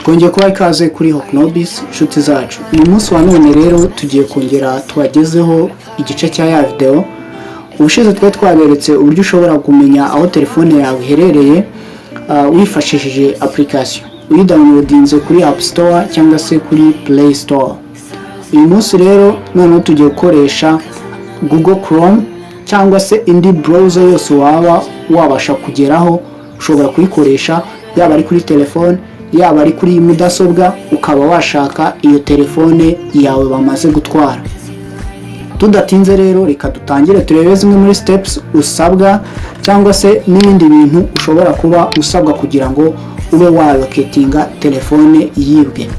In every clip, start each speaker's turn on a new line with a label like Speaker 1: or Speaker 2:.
Speaker 1: twongeye kuba ikaze kuri Hoknobis inshuti zacu. Uyu munsi wa none rero tugiye kongera tubagezeho igice cya ya video. Ubushize twaberetse uburyo ushobora kumenya aho telefone yawe iherereye wifashishije application uyidownloadinze kuri App Store cyangwa se kuri Play Store. Uyu munsi rero none tugiye gukoresha Google Chrome cyangwa se indi browser yose wabasha kugeraho. Ushobora kuyikoresha yaba ari kuri telefone yaba ari kuri mudasobwa, ukaba washaka iyo telefone yawe bamaze gutwara. Tudatinze rero reka dutangire turebe zimwe muri steps usabwa cyangwa se n'ibindi bintu ushobora kuba usabwa kugira ngo ube walocatinga telefone yibwe.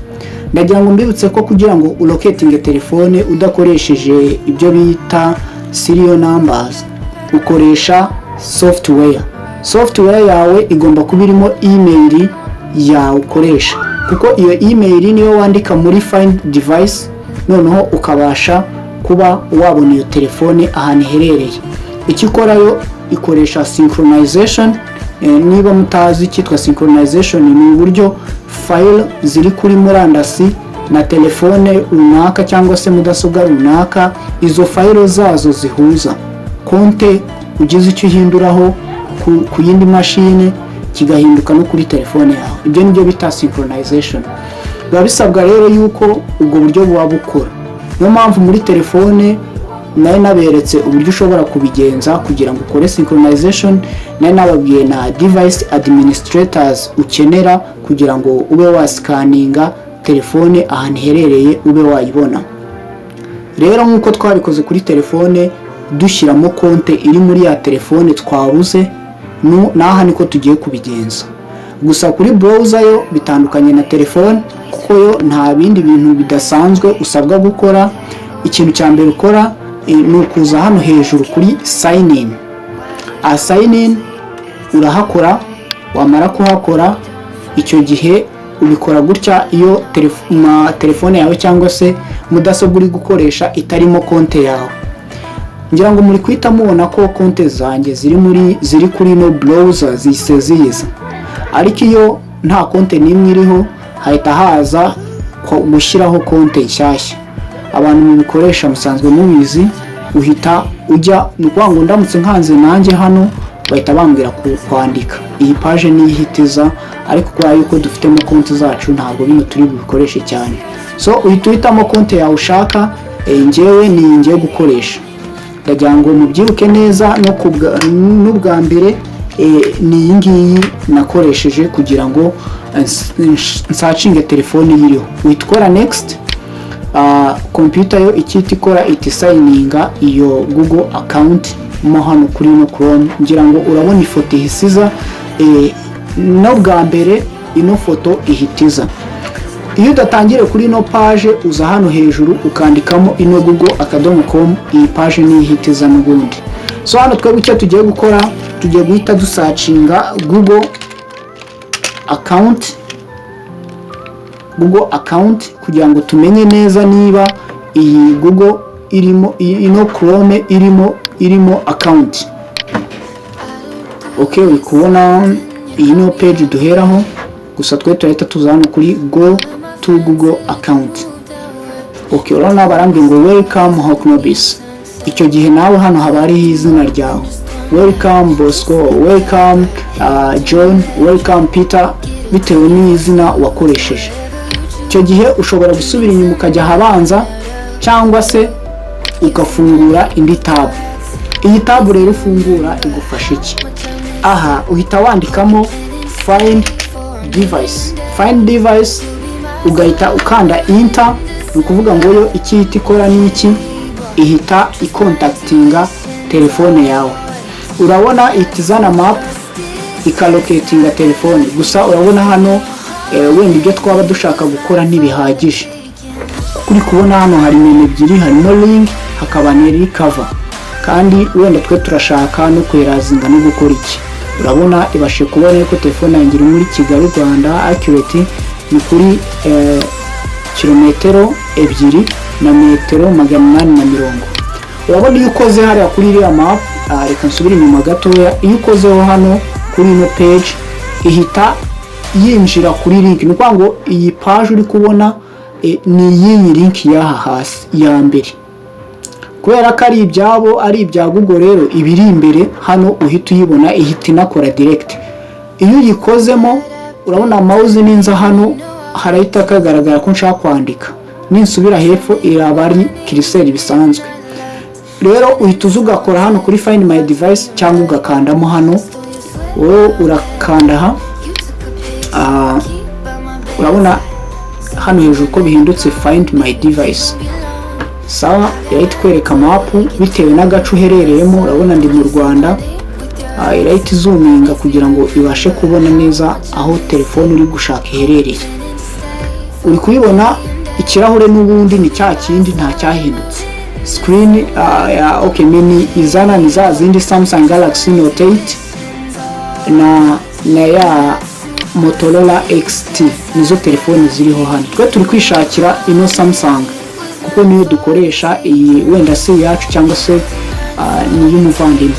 Speaker 1: Ndagira ngo mbibutse ko kugira ngo ulocatinge telefone udakoresheje ibyo bita serial numbers, ukoresha software yawe igomba kuba irimo email yawe ukoresha, kuko iyo email niyo wandika muri find device, noneho ukabasha kuba wabona iyo telefone ahantu iherereye. Icyo ikora yo ikoresha synchronization. Niba mutazi cyitwa synchronization, ni uburyo file ziri kuri murandasi na telefone runaka cyangwa se mudasobwa runaka, izo file zazo zihuza konte ugize icyo uhinduraho ku yindi mashine kigahinduka no kuri telefone yawe. Ibyo nibyo bita synchronization. Biba bisabwa rero yuko ubwo buryo buba bukora. Niyo mpamvu muri telefone nayo naberetse uburyo ushobora kubigenza kugira ngo ukore synchronization. Nayo nababwiye na device administrators ukenera kugira ngo ube wascanninga telefone ahantu iherereye ube wayibona. Rero nk'uko twabikoze kuri telefone dushyiramo konte iri muri ya telefone twabuze, naha niko tugiye kubigenza. Gusa kuri browser yo bitandukanye na telefone, kuko yo nta bindi bintu bidasanzwe usabwa gukora. Ikintu cya mbere ukora ni ukuza hano hejuru kuri sign in. Sign in urahakora, wamara kuhakora icyo gihe ubikora gutya iyo telefone yawe cyangwa se mudasobwa uri gukoresha itarimo konte yawe. Ngira ngo muri kwita mubona ko konte zanjye ziri kuri no browser zise ziza, ariko iyo nta konte nimwe iriho hahita haza gushyiraho konte nshyashya. Abantu mubikoresha musanzwe mubizi, uhita ujya ngo ndamutse nkanze nanjye hano bahita bambwira kwandika iyi page nihitiza, ariko kwa yuko dufitemo konte zacu ntabwo bino turi bubikoreshe cyane. So uhita uhitamo konte yawe ushaka. Njyewe ni ngiye gukoresha, ndagira ngo mubyibuke neza n'ubwa mbere ni iyi ngiyi nakoresheje kugira ngo nsacinge telefone yiriho. Uhita next. Computer yo ikita ikora signinga iyo Google account mo hano kuri no Chrome. Ngira ngo urabona ifoto ihisiza, no bwa mbere ino foto ihitiza. Iyo udatangire kuri no page uza hano hejuru ukandikamo ino google.com, iyi page ni ihitiza n'ubundi. So hano twebwe icyo tugiye gukora, tugiye guhita dusacinga Google account kugira ngo tumenye neza niba iyi Google irimo, ino Chrome irimo account. Okay, uri kubona iyi no page duheraho, gusa twe turahita tuza hano kuri go to Google account. Okay, urabona barambye ngo welcome Hoknobis. Icyo gihe nawe hano haba ari izina ryawe. Welcome Bosco, welcome John, welcome Peter, bitewe n'izina wakoresheje. Icyo gihe ushobora gusubira inyuma ukajya habanza cyangwa se ugafungura indi tab. Iyi tab rero ufungura igufasha iki? Aha uhita wandikamo find device, ugahita ukanda enter. Ni ukuvuga ngo yo ikihita ikora n'iki, ihita ikontaktinga telefone yawe. Urabona itizana map ikalocatinga telefone. Gusa urabona hano wenda ibyo twaba dushaka gukora ntibihagije. Kuri kubona hano hari menu ebyiri, harimo link hakaba na recover, kandi wenda twe turashaka no kwerazinga no gukora iki. Urabona ibashe kubona ko telefone yanjye iri muri Kigali Rwanda, accurate ni kuri kilometero 2 na metero 840. Urabona iyo ukoze hariya kuri iriya map, reka nsubire inyuma gatoya. Iyo ukozeho hano kuri ino page ihita yinjira kuri link. Ni ukuvuga ngo iyi page uri kubona ni iyi link y'aha hasi ya mbere, kubera ko ari ibyabo ari ibya Google. Rero ibiri imbere hano uhita uyibona, ihita inakora direct. Iyo uyikozemo urabona mouse ninza hano harahita kagaragara ko nshaka kwandika, ninsubira hepfo iraba ari curseur bisanzwe. Rero uhita ugakora hano kuri find my device cyangwa ugakandamo hano, wowe urakanda aha, urabona hano hejuru ko bihindutse find my device. Sawa, irahita kwereka map bitewe n'agace uherereyemo. Urabona ndi mu Rwanda, irahita zoominga kugira ngo ibashe kubona neza aho telefone uri gushaka iherereye. Uri kubibona ikirahure n'ubundi ni cya kindi, nta cyahindutse. Screen okay, menu izana ni za zindi Samsung Galaxy Note 8 na ya Motorola XT, nizo telefone ziriho hano. Twe turi kwishakira ino Samsung kuko niyo dukoresha, iyi wenda se yacu cyangwa se ni y'umuvandimwe.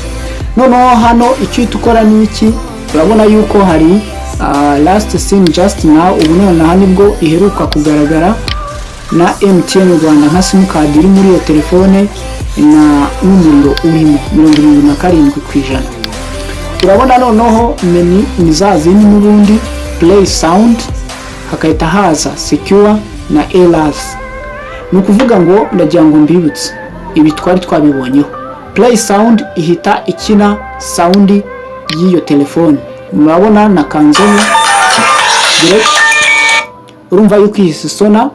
Speaker 1: Noneho hano icyo tukora ni iki, urabona yuko hari last seen just now. Ubu noneho nibwo iheruka kugaragara na MTN Rwanda nka SIM card iri muri iyo telefone na n'umuriro urimo 77%. Urabona noneho menu ni za zindi n'ubundi, play sound, hakahita haza secure na errors. Ni ukuvuga ngo ndagira ngo mbibutse ibi twari twabibonyeho. Play sound ihita ikina sound y'iyo telefone, murabona na kanzoni direct, urumva yuko isona.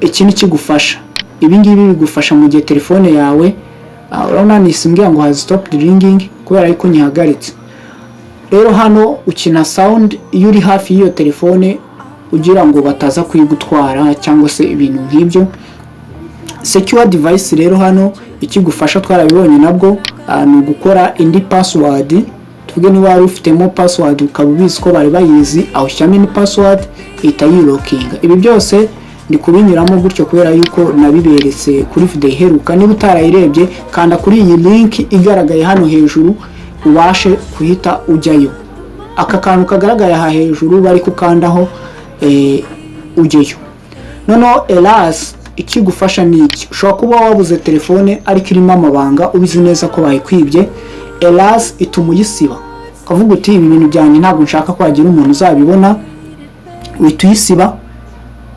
Speaker 1: Iki ni kigufasha, ibi ngibi bigufasha mu gihe telefone yawe urabona nisimbwira ngo has stopped ringing kubera yuko nyihagaritse. Rero hano ukina sound iyo uri hafi y'iyo telefone ugira ngo bataza kuyigutwara cyangwa se ibintu nk'ibyo. Secure device rero hano ikigufasha twarabibonye nabwo ni gukora indi password. Tuvuge niba wari ufitemo password ukaba ubizi ko bari bayizi, aho ushyiramo ni password ihita yilokinga. Ibi byose ndi kubinyuramo gutyo kubera yuko nabiberetse kuri video iheruka. Niba utarayirebye kanda kuri iyi link igaragaye hano hejuru ubashe kuhita ujyayo. Aka kantu kagaragaye aha hejuru bari kukandaho ujyeyo. Noneho errors ikigufasha ni iki, ushobora kuba wabuze telefone ariko irimo amabanga ubizi neza ko bayikwibye. Errors ituma uyisiba, ukavuga uti ibi bintu byanjye ntabwo nshaka ko hagira umuntu uzabibona, uhita uyisiba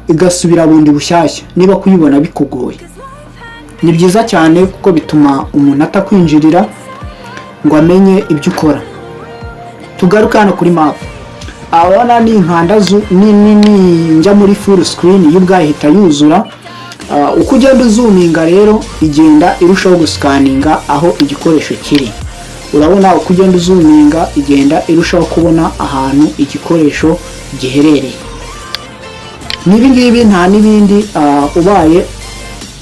Speaker 1: igasubira bundi bushyashya niba kuyibona bikugoye. Ni byiza cyane kuko bituma umuntu atakwinjirira ngo amenye ibyo ukora. Tugaruka hano kuri map, abona ni inkandazu nini njya muri full screen y'ubwahita yuzura. Uko ugenda zoominga rero igenda irushaho guscanninga aho igikoresho kiri. Urabona uko ugenda zoominga igenda irushaho kubona ahantu igikoresho giherereye. Nibi ngibi nta nibindi ubaye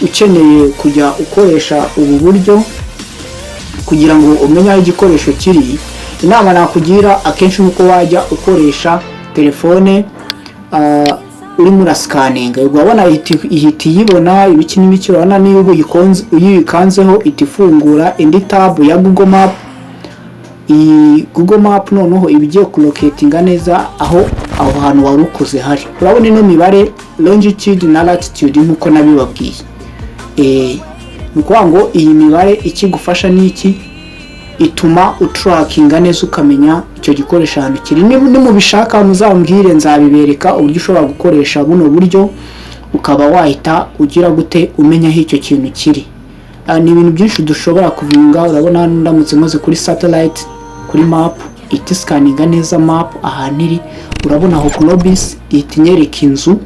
Speaker 1: ukeneye kujya ukoresha ubu buryo kugira ngo umenye aho igikoresho kiri, inama nakugira akenshi nuko wajya ukoresha telefone uri muri scanning. Urabona ihita yibona ibiki n'ibiki. Urabona niyo uyikanzeho itifungura indi tab ya Google Map. Google Map noneho ibigiye kulocatinga neza aho hantu warukoze hari. Urabona ino mibare longitude na latitude nkuko nabibabwiye. Nuko ngo iyi mibare ikigufasha niki, ituma utrackinga neza ukamenya icyo gikoresho ahantu kiri. Ni mu bishaka muzambwire nzabibereka uburyo ushobora gukoresha buno buryo ukaba wahita ugira gute umenya aho icyo kintu kiri. Ni ibintu byinshi dushobora kuvinga. Urabona ndamutse nkoze kuri satellite kuri map iti scanninga neza map ahantu iri. Urabona aho Globis itinyereka inzu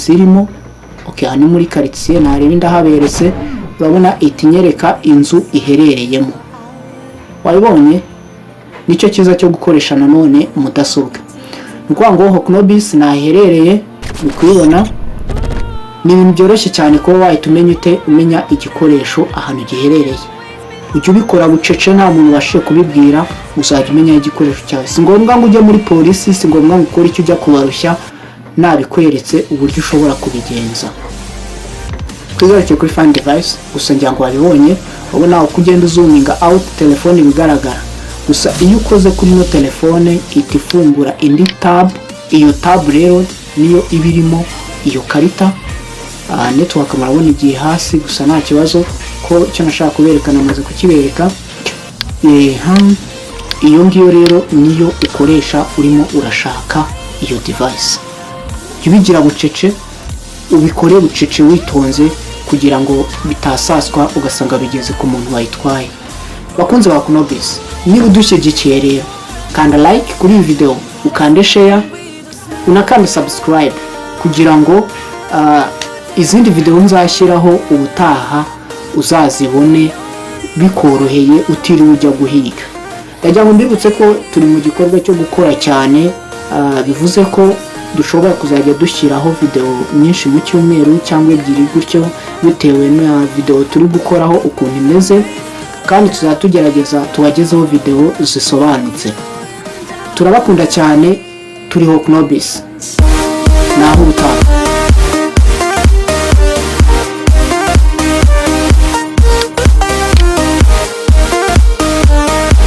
Speaker 1: irimo. Okay, hano muri quartier nareba ndahaberetse. Urabona itinyereka inzu iherereyemo. Wabibonye? Nicyo kiza cyo gukoresha nanone mudasobwa. Nuko ngo Hoknobis naherereye ukubona ni ibintu byoroshye cyane ko wahita umenya igikoresho ahantu giherereye. Ujye ubikora bucece nta muntu washije kubibwira, uzajya umenya igikoresho cyawe. Si ngombwa ngo ujye muri polisi, si ngombwa ngo ukore icyo ujya kubarushya, nabikweretse uburyo ushobora kubigenza. Twigaruke kuri find device gusa ngira ngo wabibonye. Ubona uko ugenda zoominga out telefone bigaragara. gusa iyo ukoze kuri ino telefone ifungura indi tab. Iyo tab rero niyo ibirimo iyo karita. Network murabona igiye hasi gusa nta kibazo ko cyo nashaka kuberekana amaze kukibereka. Iyo ngiyo rero niyo ukoresha urimo urashaka iyo device. Ubigira bucece, ubikore bucece witonze kugira ngo bitasaswa ugasanga bigeze ku muntu wayitwaye. Bakunze ba Knowbiz, niba udushyigikiye rero kanda like kuri iyi video, ukande share, unakanda subscribe kugira ngo izindi video nzashyiraho ubutaha uzazibone bikoroheye utiriwe ujya guhiga. Ndajya ngo mbibutse ko turi mu gikorwa cyo gukora cyane, bivuze ko dushobora kuzajya dushyiraho video nyinshi mu cyumweru cyangwa ebyiri gutyo bitewe na video turi gukoraho ukuntu imeze, kandi tuzatugerageza tubagezeho video zisobanutse. Turabakunda cyane, turiho Knowbiz. Naho ubutaha.